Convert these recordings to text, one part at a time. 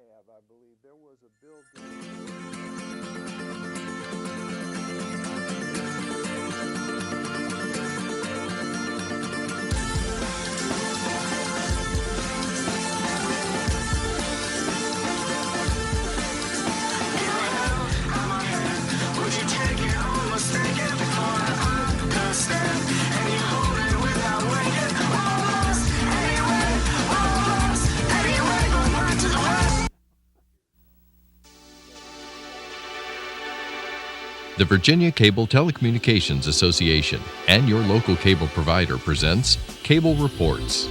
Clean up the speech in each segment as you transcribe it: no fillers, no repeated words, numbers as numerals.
have. I believe there was a bill. The Virginia Cable Telecommunications Association and your local cable provider presents Cable Reports.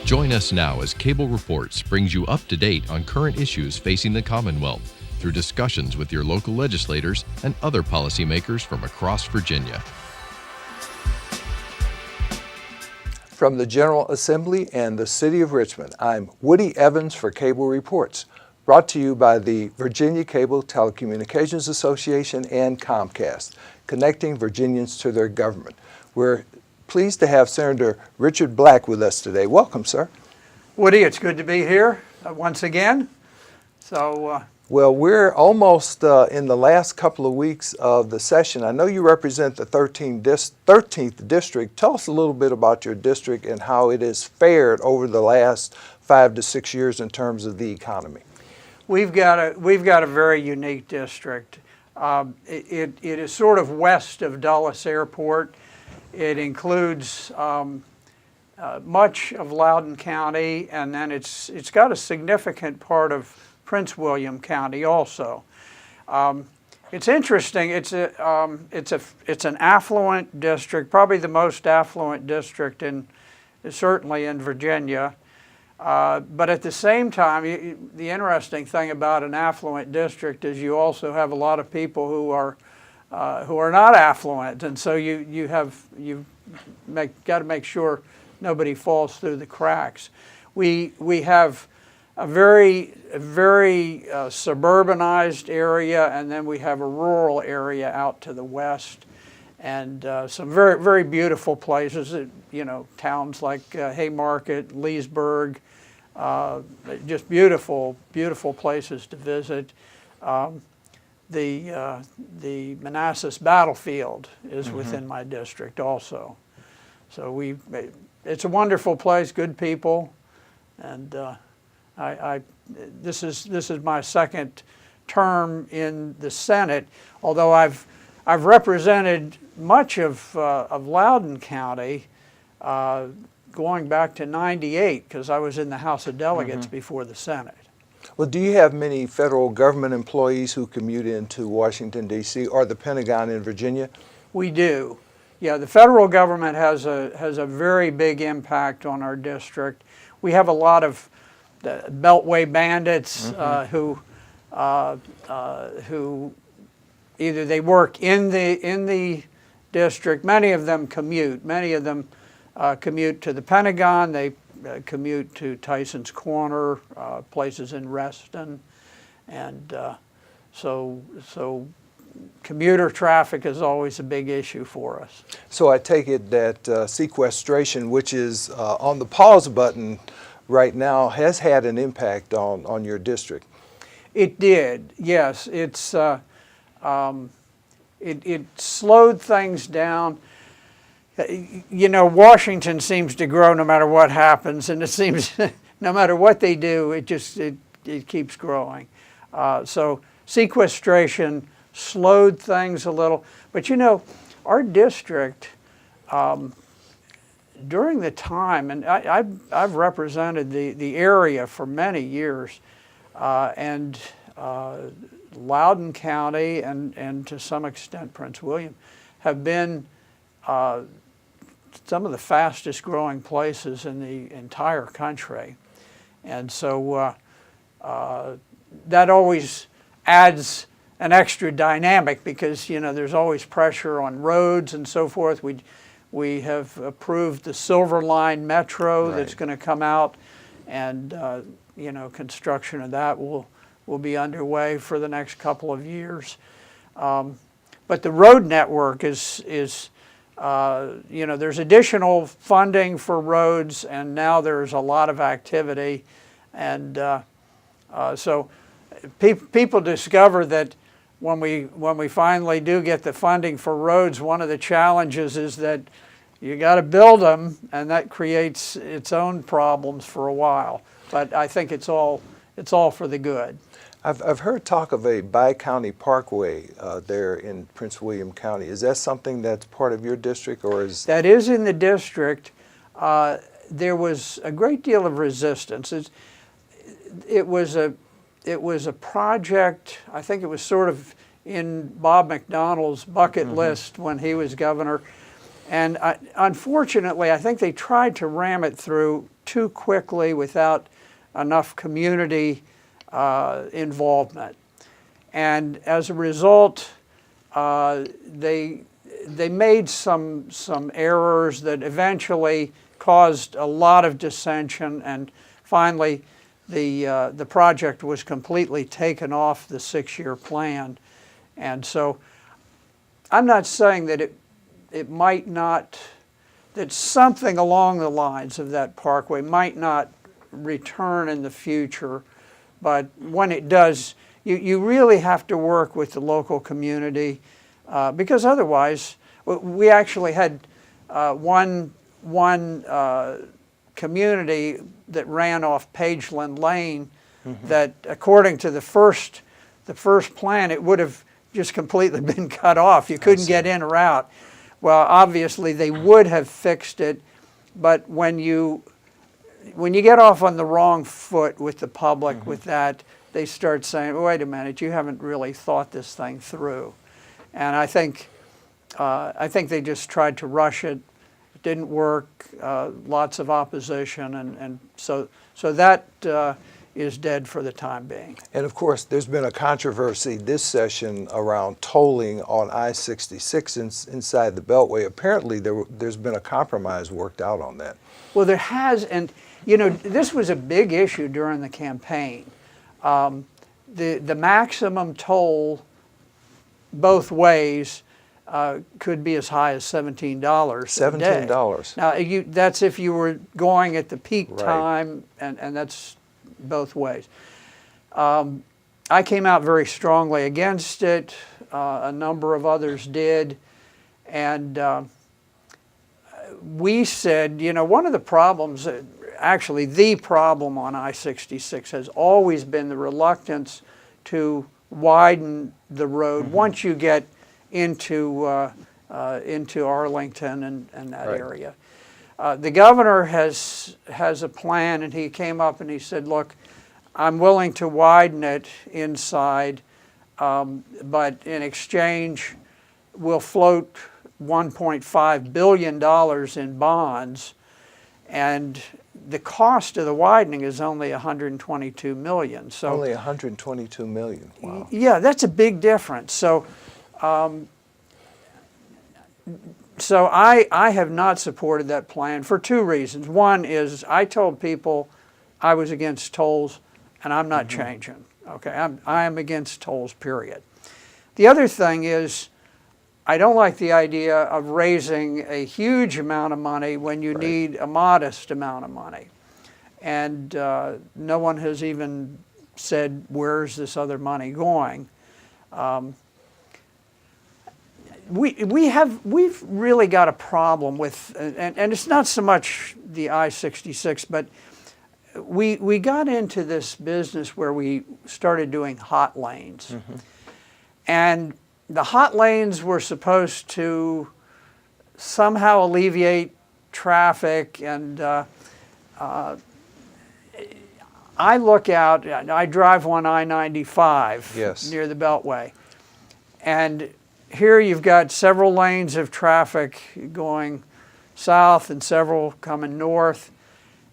Join us now as Cable Reports brings you up to date on current issues facing the Commonwealth through discussions with your local legislators and other policymakers from across Virginia. From the General Assembly and the City of Richmond, I'm Woody Evans for Cable Reports, brought to you by the Virginia Cable Telecommunications Association and Comcast, connecting Virginians to their government. We're pleased to have Senator Richard Black with us today. Welcome, sir. Woody, it's good to be here once again. Well, we're almost in the last couple of weeks of the session. I know you represent the 13th District. Tell us a little bit about your district and how it has fared over the last 5 to 6 years in terms of the economy. We've got a very unique district. It is sort of west of Dulles Airport. It includes much of Loudoun County, and then it's got a significant part of Prince William County also. It's interesting. It's an affluent district, probably the most affluent district certainly in Virginia. But at the same time, the interesting thing about an affluent district is you also have a lot of people who are not affluent, and so you've got to make sure nobody falls through the cracks. We have a very suburbanized area, and then we have a rural area out to the west, and some very beautiful places. Towns like Haymarket, Leesburg, just beautiful places to visit. The Manassas battlefield is within my district also, so it's a wonderful place, good people, and this is my second term in the Senate, although I've represented much of Loudoun County going back to '98, because I was in the House of Delegates before the Senate. Well, do you have many federal government employees who commute into Washington, D.C. or the Pentagon in Virginia? We do. Yeah, the federal government has a very big impact on our district. We have a lot of the Beltway bandits who either they work in the district. Many of them commute. Many of them commute to the Pentagon. They commute to Tyson's Corner, places in Reston, and so commuter traffic is always a big issue for us. So I take it that sequestration, which is on the pause button right now, has had an impact on your district. It did, yes. It slowed things down. Washington seems to grow no matter what happens, and it seems no matter what they do, it keeps growing. So sequestration slowed things a little, but our district, during the time, and I've represented the area for many years, and Loudoun County and to some extent Prince William have been some of the fastest growing places in the entire country. And so that always adds an extra dynamic, because there's always pressure on roads and so forth. We have approved the Silver Line Metro that's going to come out, and construction of that will be underway for the next couple of years. But the road network is You know, there's additional funding for roads, and now there's a lot of activity. And so people discover that when we finally do get the funding for roads, one of the challenges is that you got to build them, and that creates its own problems for a while. But I think it's all for the good. I've heard talk of a bi-county parkway there in Prince William County. Is that something that's part of your district, or is that is in the district? There was a great deal of resistance. It was a project. I think it was sort of in Bob McDonnell's bucket list when he was governor. And unfortunately, I think they tried to ram it through too quickly without enough community involvement. And as a result, they made some errors that eventually caused a lot of dissension, and finally the project was completely taken off the 6-year plan. And so I'm not saying that it might not, that something along the lines of that parkway might not return in the future, but when it does, you really have to work with the local community, because otherwise, we actually had one community that ran off Pageland Lane that, according to the first plan, it would have just completely been cut off. You couldn't get in or out. Well, obviously they would have fixed it, but when you get off on the wrong foot with the public with that, they start saying, wait a minute, you haven't really thought this thing through. And I think they just tried to rush it. It didn't work, lots of opposition, and so that is dead for the time being. And of course, there's been a controversy this session around tolling on I-66 inside the Beltway. Apparently, there's been a compromise worked out on that. Well, there has, and you know, this was a big issue during the campaign. The maximum toll both ways could be as high as $17 a day. $17. Now, that's if you were going at the peak Right. time, and that's both ways. I came out very strongly against it. A number of others did. And we said, you know, one of the problems, actually the problem on I-66 has always been the reluctance to widen the road once you get into Arlington and that Right. area. The governor has a plan, and he came up and he said, look, I'm willing to widen it inside, but in exchange we'll float $1.5 billion in bonds, and the cost of the widening is only $122 million. So Only $122 million. Wow. yeah, that's a big difference. So I have not supported that plan for two reasons. One is I told people I was against tolls, and I'm not changing. Okay, I am against tolls, period. The other thing is I don't like the idea of raising a huge amount of money when you need a modest amount of money. And no one has even said, where's this other money going? We've really got a problem with, and it's not so much the I-66, but we got into this business where we started doing hot lanes. And the hot lanes were supposed to somehow alleviate traffic, and I look out, I drive on I-95 Yes. near the Beltway, and here you've got several lanes of traffic going south and several coming north,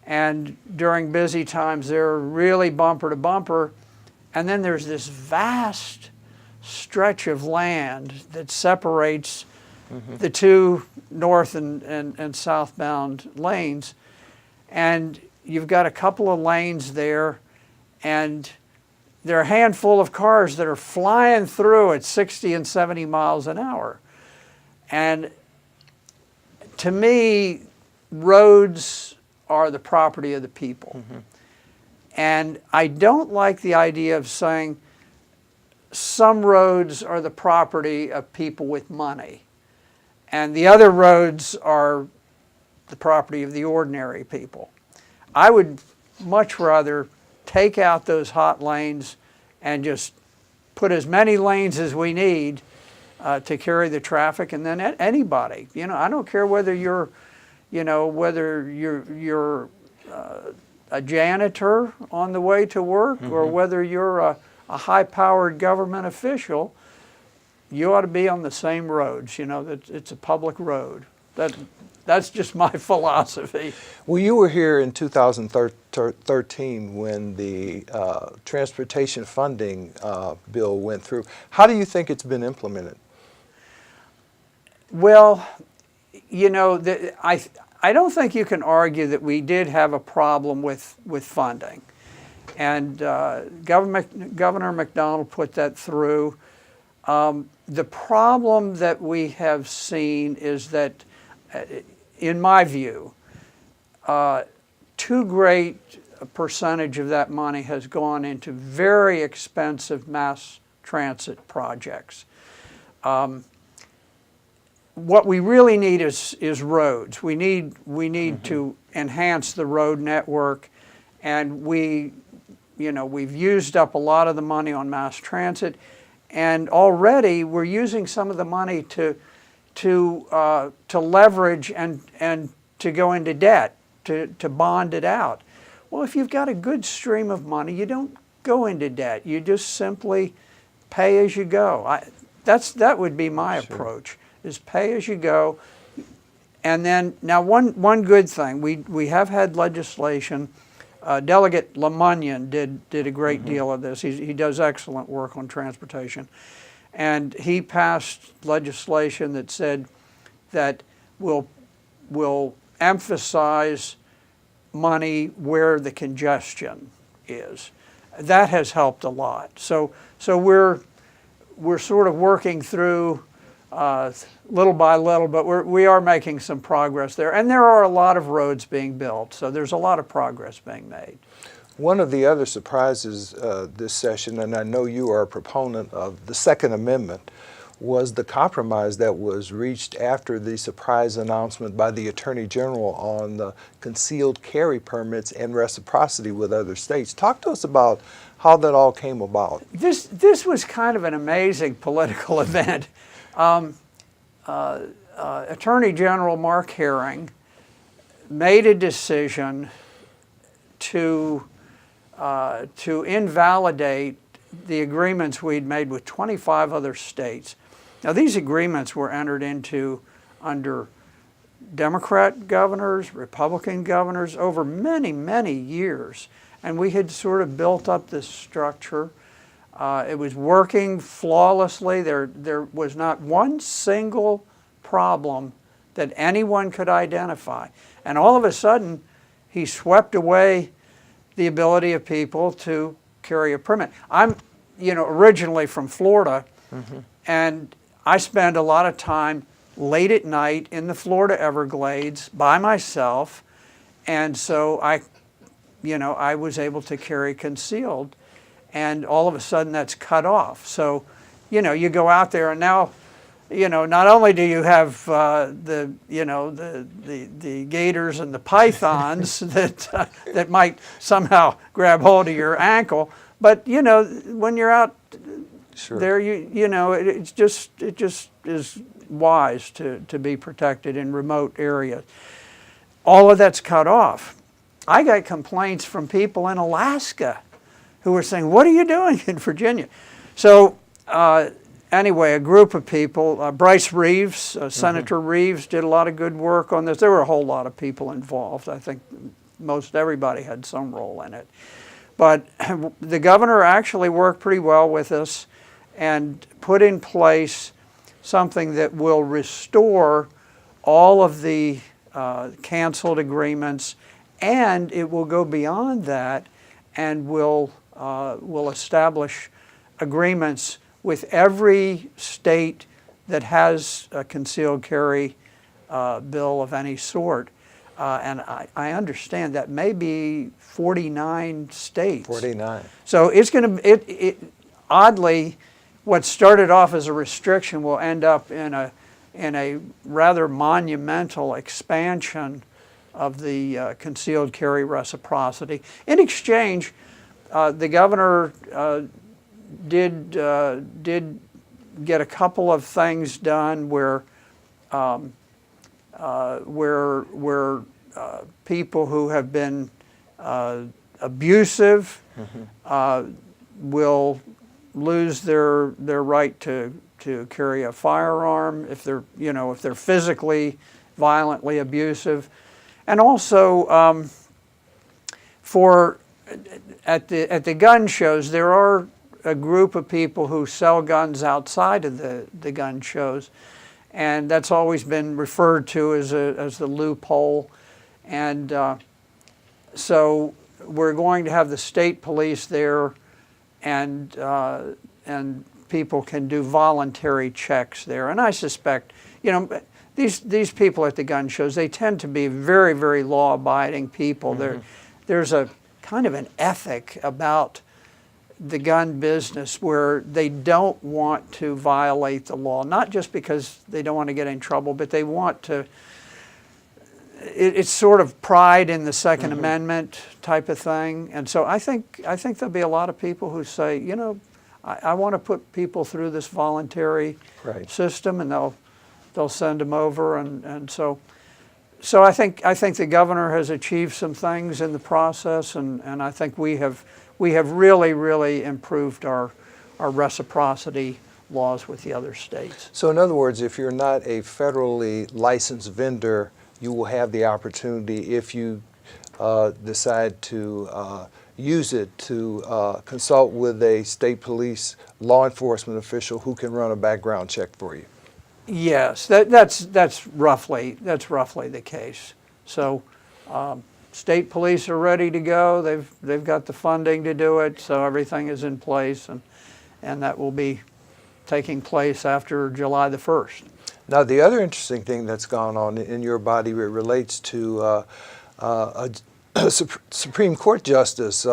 and during busy times they're really bumper to bumper, and then there's this vast stretch of land that separates the two north and southbound lanes, and you've got a couple of lanes there, and there are a handful of cars that are flying through at 60 and 70 miles an hour. And to me, roads are the property of the people. And I don't like the idea of saying some roads are the property of people with money and the other roads are the property of the ordinary people. I would much rather take out those hot lanes and just put as many lanes as we need to carry the traffic, and then anybody, I don't care whether you're a janitor on the way to work or whether you're a high-powered government official, you ought to be on the same roads. It's a public road. That's just my philosophy. Well, you were here in 2013 when the transportation funding bill went through. How do you think it's been implemented? Well, I don't think you can argue that we did have a problem with funding. And Governor McDonald put that through. The problem that we have seen is that, in my view, too great a percentage of that money has gone into very expensive mass transit projects. What we really need is roads. We need to enhance the road network, and we've used up a lot of the money on mass transit, and already we're using some of the money to leverage and to go into debt, to bond it out. Well, if you've got a good stream of money, you don't go into debt. You just simply pay as you go. That would be my approach, is pay as you go. And then, now one good thing, we have had legislation. Delegate Lemunyon did a great deal of this. He does excellent work on transportation. And he passed legislation that said that we'll emphasize money where the congestion is. That has helped a lot. So we're sort of working through little by little, but we are making some progress there. And there are a lot of roads being built, so there's a lot of progress being made. One of the other surprises this session, and I know you are a proponent of the Second Amendment, was the compromise that was reached after the surprise announcement by the Attorney General on the concealed carry permits and reciprocity with other states. Talk to us about how that all came about. This was kind of an amazing political event. Attorney General Mark Herring made a decision to invalidate the agreements we'd made with 25 other states. Now, these agreements were entered into under Democrat governors, Republican governors over many, many years, and we had sort of built up this structure. It was working flawlessly. There was not one single problem that anyone could identify. And all of a sudden, he swept away the ability of people to carry a permit. I'm, originally from Florida, and I spend a lot of time late at night in the Florida Everglades by myself, and so I was able to carry concealed, and all of a sudden that's cut off. So, you go out there, and now, not only do you have the gators and the pythons that might somehow grab hold of your ankle, but when you're out there, it just is wise to be protected in remote areas. All of that's cut off. I got complaints from people in Alaska who were saying, "What are you doing in Virginia?" So anyway, a group of people, Bryce Reeves, Senator Reeves did a lot of good work on this. There were a whole lot of people involved. I think most everybody had some role in it. But the governor actually worked pretty well with us and put in place something that will restore all of the canceled agreements, and it will go beyond that and will establish agreements with every state that has a concealed carry bill of any sort. And I understand that may be 49 states. 49. So it's going to, oddly, what started off as a restriction will end up in a rather monumental expansion of the concealed carry reciprocity. In exchange, the governor did get a couple of things done where people who have been abusive will lose their right to carry a firearm if they're physically violently abusive, and also at the gun shows there are a group of people who sell guns outside of the gun shows, and that's always been referred to as the loophole. And so we're going to have the state police there, and people can do voluntary checks there. And I suspect, these people at the gun shows, they tend to be very, very law-abiding people. Mm-hmm. There's a kind of an ethic about the gun business where they don't want to violate the law, not just because they don't want to get in trouble, but they want to. It's sort of pride in the Second mm-hmm. Amendment type of thing, and so I think there'll be a lot of people who say, I want to put people through this voluntary right. system, and they'll send them over, and so I think the governor has achieved some things in the process, and I think we have really, really improved our reciprocity laws with the other states. So in other words, if you're not a federally licensed vendor, you will have the opportunity, if you decide to use it, to consult with a state police law enforcement official who can run a background check for you. Yes, that's roughly the case. So state police are ready to go. They've got the funding to do it, so everything is in place, and that will be taking place after July the 1st. Now, the other interesting thing that's gone on in your body relates to a Supreme Court justice.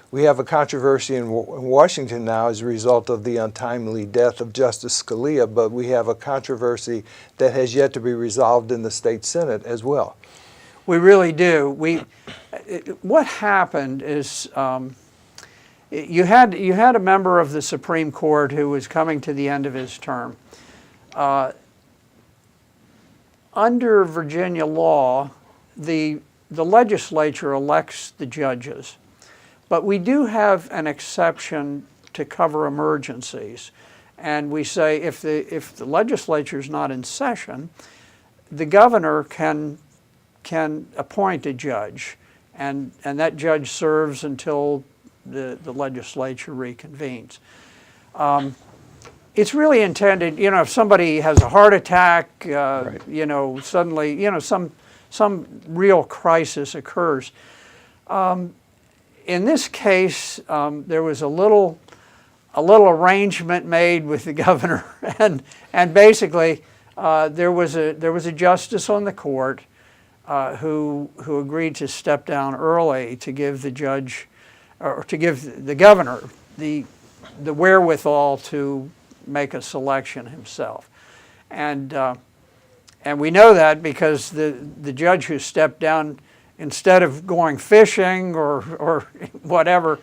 We have a controversy in Washington now as a result of the untimely death of Justice Scalia, but we have a controversy that has yet to be resolved in the state Senate as well. We really do. What happened is you had a member of the Supreme Court who was coming to the end of his term. Under Virginia law, the legislature elects the judges, but we do have an exception to cover emergencies, and we say if the legislature is not in session, the governor can appoint a judge, and that judge serves until the legislature reconvenes. It's really intended, if somebody has a heart attack, right. Suddenly, some real crisis occurs. In this case, there was a little arrangement made with the governor, and basically there was a justice on the court who agreed to step down early to give the judge, or to give the governor the wherewithal to make a selection himself, and we know that because the judge who stepped down, instead of going fishing or whatever,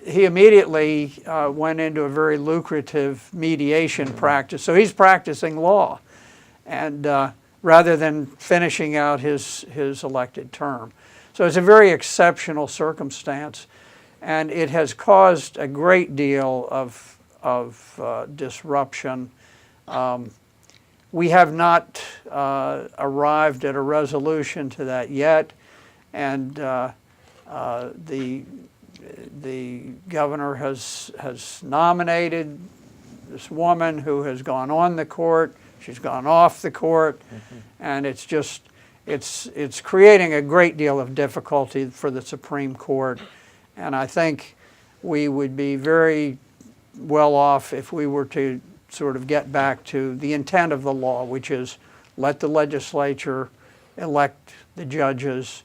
he immediately went into a very lucrative mediation practice. So he's practicing law, and rather than finishing out his elected term. So it's a very exceptional circumstance, and it has caused a great deal of disruption. We have not arrived at a resolution to that yet, and the governor has nominated this woman who has gone on the court. She's gone off the court, mm-hmm. and it's creating a great deal of difficulty for the Supreme Court, and I think we would be very well off if we were to sort of get back to the intent of the law, which is let the legislature elect the judges,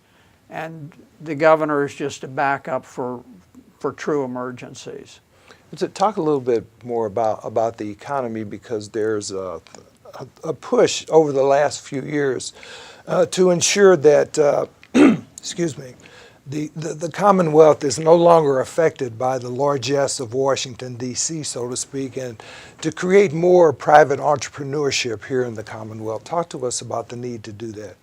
and the governor is just a backup for true emergencies. Talk a little bit more about the economy, because there's a push over the last few years to ensure that, excuse me, the Commonwealth is no longer affected by the largesse of Washington, D.C., so to speak, and to create more private entrepreneurship here in the Commonwealth. Talk to us about the need to do that.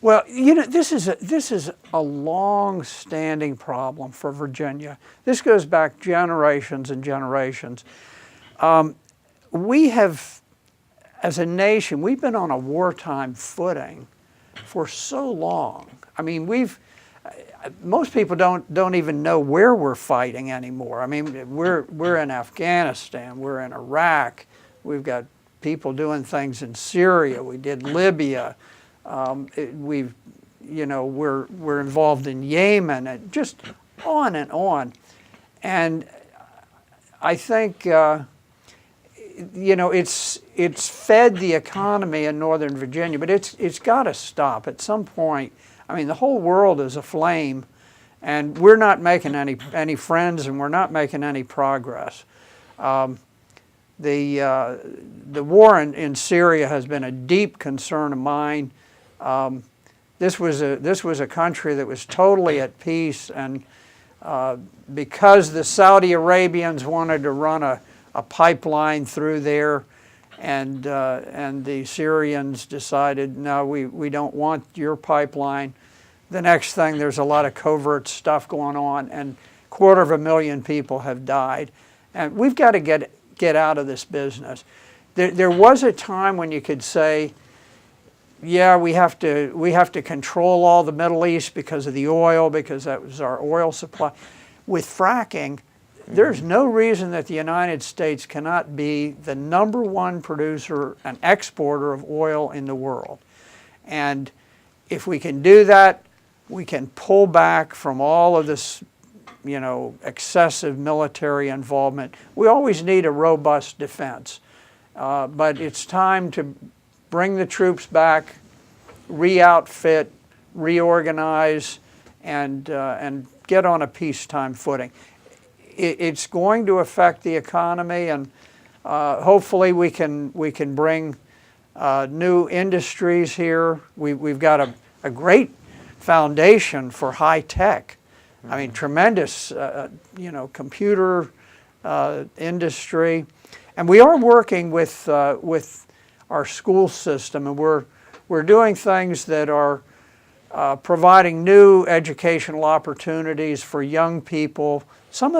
Well, you know, this is a long-standing problem for Virginia. This goes back generations and generations. We have, as a nation, we've been on a wartime footing for so long. I mean, most people don't even know where we're fighting anymore. I mean, we're in Afghanistan, we're in Iraq, we've got people doing things in Syria, we did Libya, we're involved in Yemen, and just on and on. And I think it's fed the economy in Northern Virginia, but it's got to stop at some point. I mean, the whole world is aflame, and we're not making any friends, and we're not making any progress. The war in Syria has been a deep concern of mine. This was a country that was totally at peace, and because the Saudi Arabians wanted to run a pipeline through there, and the Syrians decided, no, we don't want your pipeline. The next thing, there's a lot of covert stuff going on, and 250,000 people have died. And we've got to get out of this business. There was a time when you could say, yeah, we have to control all the Middle East because of the oil, because that was our oil supply. With fracking, there's no reason that the United States cannot be the #1 producer and exporter of oil in the world. And if we can do that, we can pull back from all of this, excessive military involvement. We always need a robust defense, but it's time to bring the troops back, re-outfit, reorganize, and get on a peacetime footing. It's going to affect the economy, and hopefully we can bring new industries here. We've got a great foundation for high tech. I mean, tremendous, computer industry, and we are working with our school system, and we're doing things that are providing new educational opportunities for young people. Some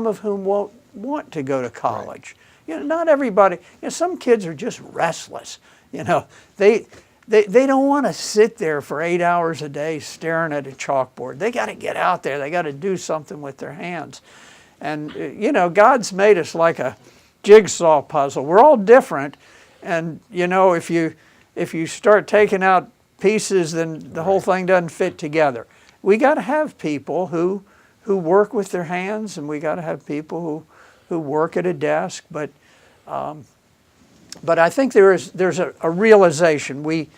of whom won't want to go to college. Right. Not everybody. Some kids are just restless. They don't want to sit there for 8 hours a day staring at a chalkboard. They got to get out there. They got to do something with their hands. And God's made us like a jigsaw puzzle. We're all different, and if you start taking out pieces, then the whole thing doesn't fit together. We got to have people who work with their hands, and we got to have people who work at a desk. But I think there's a realization we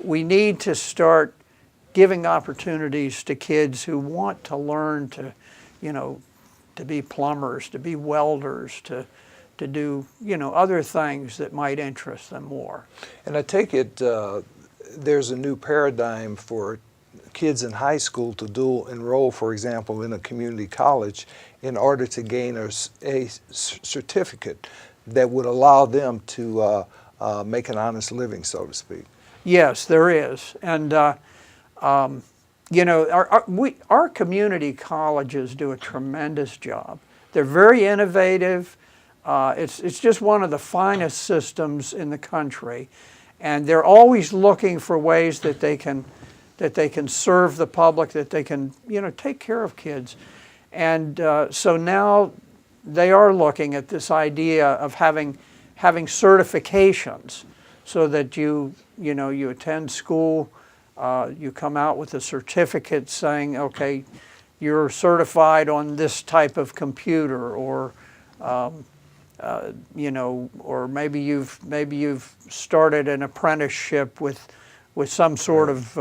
need to start giving opportunities to kids who want to learn to be plumbers, to be welders, to do other things that might interest them more. And I take it there's a new paradigm for kids in high school to dual enroll, for example, in a community college in order to gain a certificate that would allow them to make an honest living, so to speak. Yes, there is. And our community colleges do a tremendous job. They're very innovative. It's just one of the finest systems in the country. And they're always looking for ways that they can serve the public, that they can take care of kids. And so now they are looking at this idea of having certifications, so that you attend school, you come out with a certificate saying, okay, you're certified on this type of computer, or or maybe you've started an apprenticeship with some sort of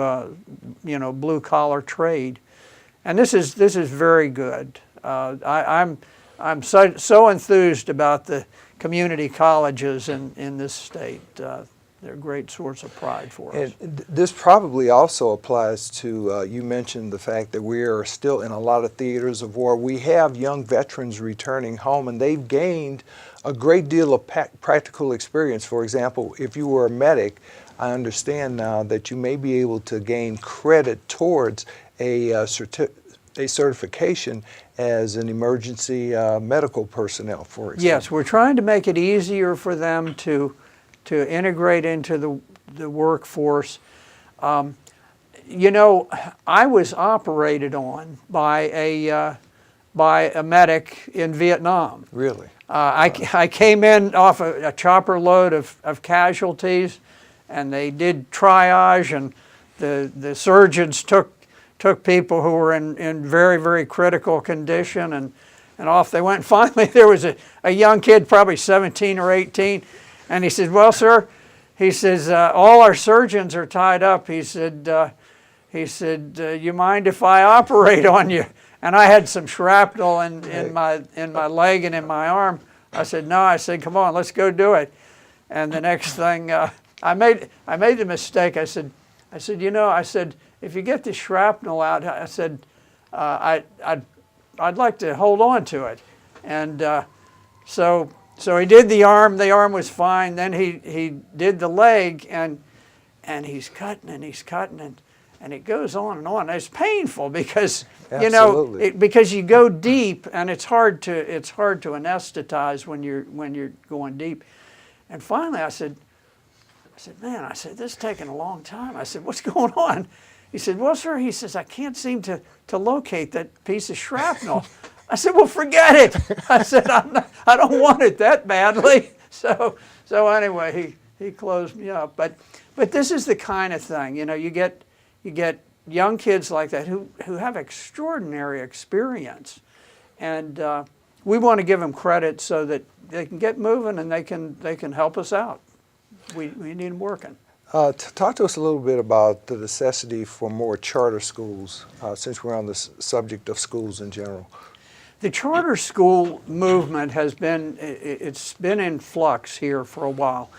blue collar trade, and this is very good. I'm so enthused about the community colleges in this state. They're a great source of pride for us. And this probably also applies to, you mentioned the fact that we are still in a lot of theaters of war. We have young veterans returning home, and they've gained a great deal of practical experience. For example, if you were a medic, I understand now that you may be able to gain credit towards a certification as an emergency medical personnel, for example. Yes, we're trying to make it easier for them to integrate into the workforce. I was operated on by a medic in Vietnam. Really? I came in off a chopper load of casualties, and they did triage, and the surgeons took people who were in very, very critical condition, and off they went. And finally, there was a young kid, probably 17 or 18, and he said, "Well, sir," he says, "all our surgeons are tied up." He said, "You mind if I operate on you?" And I had some shrapnel in my leg and in my arm. I said, "No." I said, "Come on, let's go do it." And the next thing, I made the mistake. I said, "If you get the shrapnel out," I said, "I'd like to hold on to it." And so he did the arm. The arm was fine. Then he did the leg, and he's cutting and it goes on and on. It's painful because because you go deep, and it's hard to anesthetize when you're going deep. And finally, I said, "Man," I said, "this is taking a long time." I said, "What's going on?" He said, "Well, sir," he says, "I can't seem to locate that piece of shrapnel." I said, "Well, forget it." I said, I don't want it that badly. So anyway, he closed me up. But this is the kind of thing, you get young kids like that who have extraordinary experience, and we want to give them credit so that they can get moving and they can help us out. We need them working. Talk to us a little bit about the necessity for more charter schools, since we're on the subject of schools in general. The charter school movement has been in flux here for a while.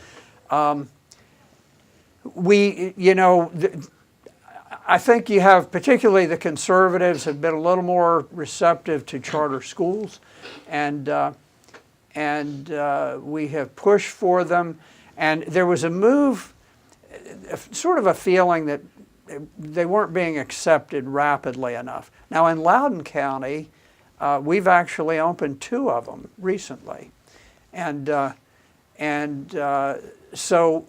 I think you have, particularly the conservatives, have been a little more receptive to charter schools, and we have pushed for them. And there was a move, sort of a feeling that they weren't being accepted rapidly enough. Now in Loudoun County, we've actually opened 2 of them recently, and so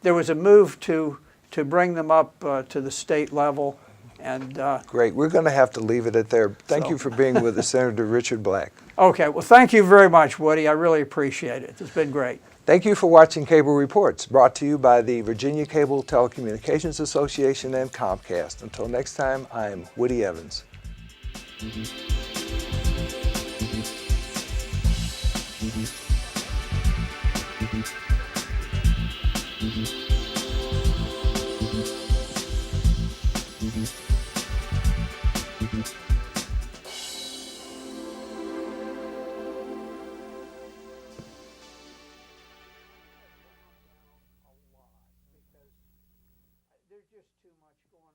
there was a move to bring them up to the state level. And great. We're going to have to leave it at there. Thank you for being with us, Senator Richard Black. Okay. Well, thank you very much, Woody. I really appreciate it. It's been great. Thank you for watching Cable Reports, brought to you by the Virginia Cable Telecommunications Association and Comcast. Until next time, I'm Woody Evans. There's just too much going on.